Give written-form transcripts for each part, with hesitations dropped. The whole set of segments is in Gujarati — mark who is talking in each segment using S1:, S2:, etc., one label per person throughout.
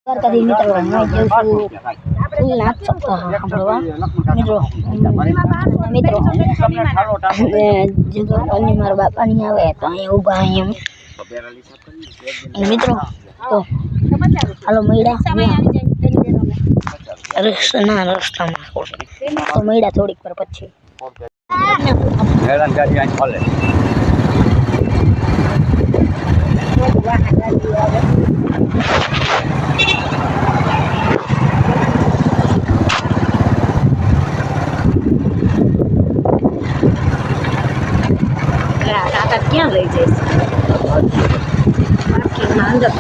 S1: કદી મિત્રો હું જઉં છું ફૂલ નાચ સપ્તાહ સાંભળવા મિત્રો જગવાની મારા બાપાની આવે તો અહીંયા ઊભા અહીંયા મિત્રો તો હાલો મળ્યા રસ્તામાં તો મળ્યા થોડીક વાર પછી કાકા ક્યાં લઈ જઈશ પાર્કિંગમાં અંદર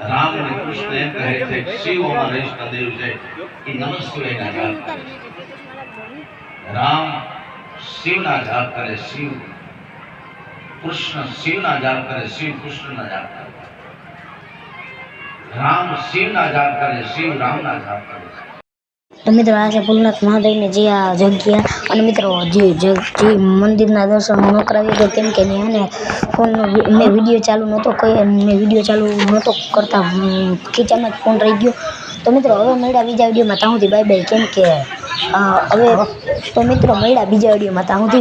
S2: રામ અને કૃષ્ણ એમ કહે છે શિવ અમારા ઈષ્ટદેવ છે એ નમસ્તે રામ શિવના જાપ કરે શિવ કૃષ્ણ શિવના જાપ કરે શિવ કૃષ્ણના જાપ કરે રામ શિવના જાપ કરે શિવ રામના જાપ કરે
S1: તો મિત્રો આ છે ભોલેનાથ મહાદેવની જે આ જગ્યા અને મિત્રો જે મંદિરના દર્શન ન કરાવી તો કેમ કે એને ફોનનો મેં વિડીયો ચાલુ નહોતો કરતા ખીચામાં જ ફોન રહી ગયો તો મિત્રો હવે મળ્યા બીજા વિડીયોમાં ત્યાં સુધી બાય બાય કેમ કે હવે તો મિત્રો મળ્યા બીજા વિડીયોમાં ત્યાં સુધી